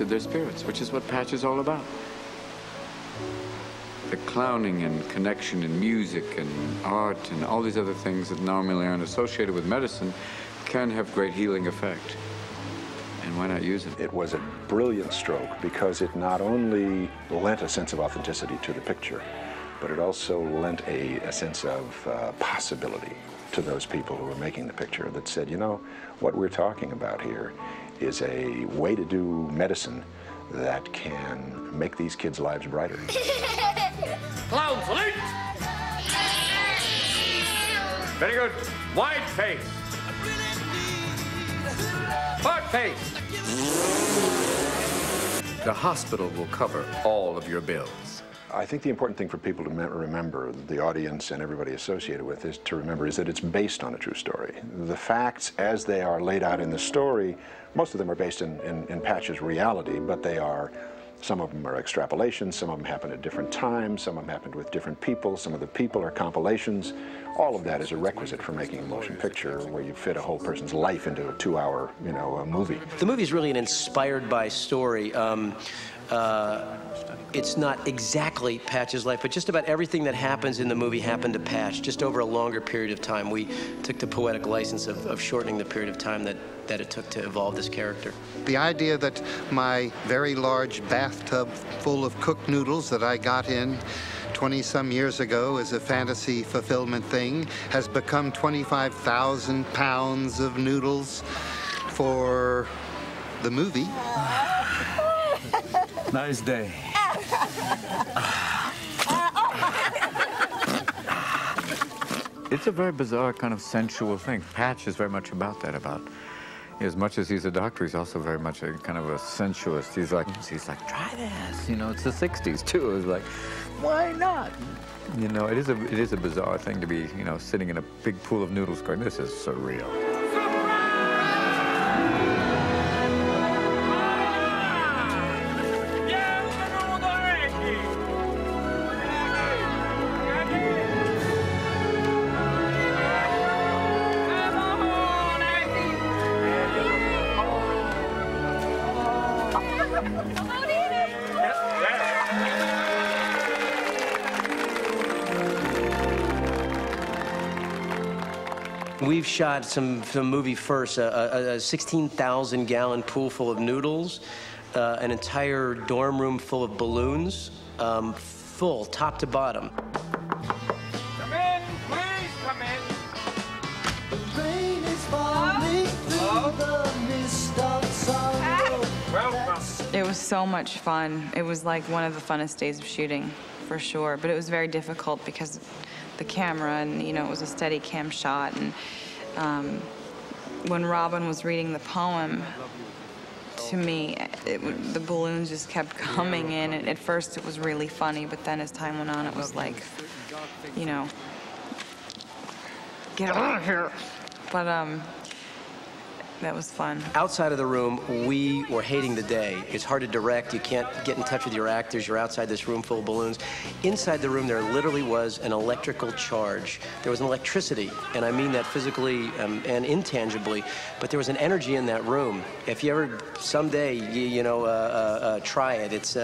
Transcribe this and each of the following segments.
lifted their spirits, which is what Patch is all about. The clowning and connection and music and art and all these other things that normally aren't associated with medicine can have great healing effect. And why not use it? It was a brilliant stroke because it not only lent a sense of authenticity to the picture, but it also lent a sense of possibility to those people who were making the picture that said, you know, what we're talking about here is a way to do medicine that can make these kids' lives brighter. Clown salute! Very good. Wide face. Part face. The hospital will cover all of your bills. I think the important thing for people to remember, the audience and everybody associated with this to remember, is that it's based on a true story. The facts as they are laid out in the story, most of them are based in Patch's reality, but they are, some of them are extrapolations, some of them happen at different times, some of them happened with different people, some of the people are compilations. All of that is a requisite for making a motion picture where you fit a whole person's life into a 2-hour, you know, a movie. The movie is really an inspired by story. It's not exactly Patch's life, but just about everything that happens in the movie happened to Patch, just over a longer period of time. We took the poetic license of shortening the period of time that it took to evolve this character. The idea that my very large bathtub full of cooked noodles that I got in 20-some years ago as a fantasy fulfillment thing has become 25,000 pounds of noodles for the movie. Nice day. It's a very bizarre kind of sensual thing. Patch is very much about that, as much as he's a doctor, he's also very much a kind of a sensualist. He's like, try this. You know, it's the 60s too. It's like, why not? You know, it is a bizarre thing to be, you know, sitting in a big pool of noodles going, this is surreal. We've shot some movie first, a 16,000-gallon pool full of noodles, an entire dorm room full of balloons, full, top to bottom. Come in, please, come in. The rain is falling through the mist of sorrow. Welcome. It was so much fun. It was like one of the funnest days of shooting, for sure. But it was very difficult because the camera, and you know, it was a steady cam shot. And when Robin was reading the poem to me, the balloons just kept coming in. And at first it was really funny, but then as time went on, it was like, you know, get out of here. But that was fun. Outside of the room, we were hating the day. It's hard to direct. You can't get in touch with your actors. You're outside this room full of balloons. Inside the room, there literally was an electrical charge. There was an electricity, and I mean that physically and intangibly, but there was an energy in that room. If you ever, someday, try it. It's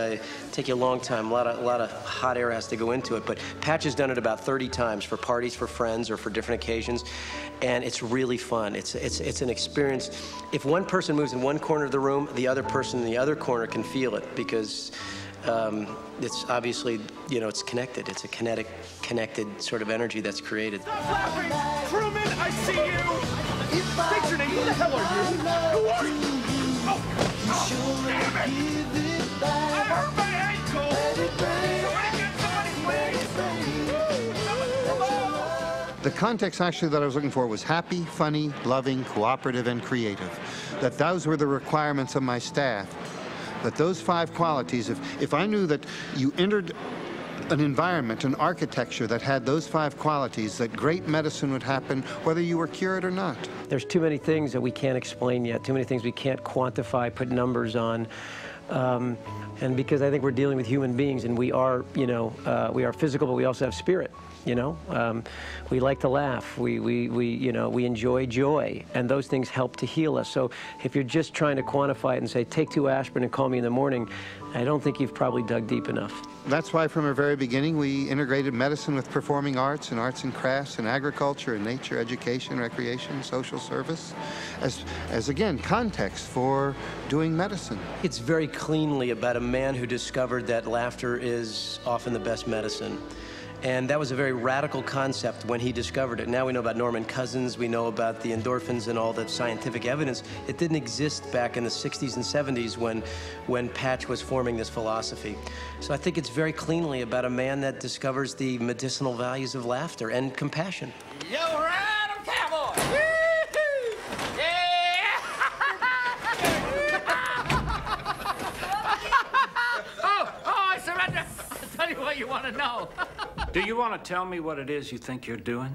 take you a long time. A lot of hot air has to go into it, but Patch has done it about 30 times for parties, for friends, or for different occasions, and it's really fun. It's an experience. If one person moves in one corner of the room, the other person in the other corner can feel it because it's obviously, you know, it's connected. It's a connected sort of energy that's created. Stop laughing! Truman, I see you! State your name. Who the hell are you? Who are you? Oh, damn it! I hurt my ankle! Somebody get somebody, please! The context actually that I was looking for was happy, funny, loving, cooperative, and creative. That those were the requirements of my staff. That those 5 qualities, if I knew that you entered an environment, an architecture that had those 5 qualities, that great medicine would happen whether you were cured or not. There's too many things that we can't explain yet, too many things we can't quantify, put numbers on. And because I think we're dealing with human beings and we are, we are physical, but we also have spirit. You know, we like to laugh. We enjoy joy, and those things help to heal us. So if you're just trying to quantify it and say, take 2 aspirin and call me in the morning, I don't think you've probably dug deep enough. That's why from our very beginning we integrated medicine with performing arts and crafts and agriculture and nature, education, recreation, social service, as again, context for doing medicine. It's very cleanly about a man who discovered that laughter is often the best medicine. And that was a very radical concept when he discovered it. Now we know about Norman Cousins, we know about the endorphins and all the scientific evidence. It didn't exist back in the 60s and 70s when Patch was forming this philosophy. So I think it's very cleanly about a man that discovers the medicinal values of laughter and compassion. Yo, ride 'em, cowboy! I surrender. I'll tell you what you want to know. Do you want to tell me what it is you think you're doing?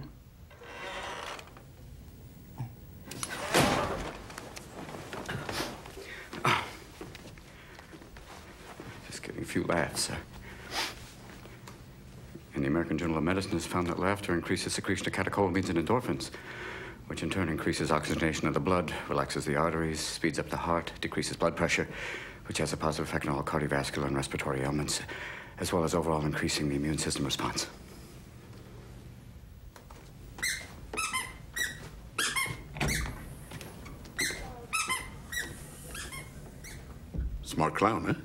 Just getting a few laughs, sir. And the American Journal of Medicine has found that laughter increases secretion of catecholamines and endorphins, which in turn increases oxygenation of the blood, relaxes the arteries, speeds up the heart, decreases blood pressure, which has a positive effect on all cardiovascular and respiratory ailments, as well as overall increasing the immune system response. Smart clown, huh?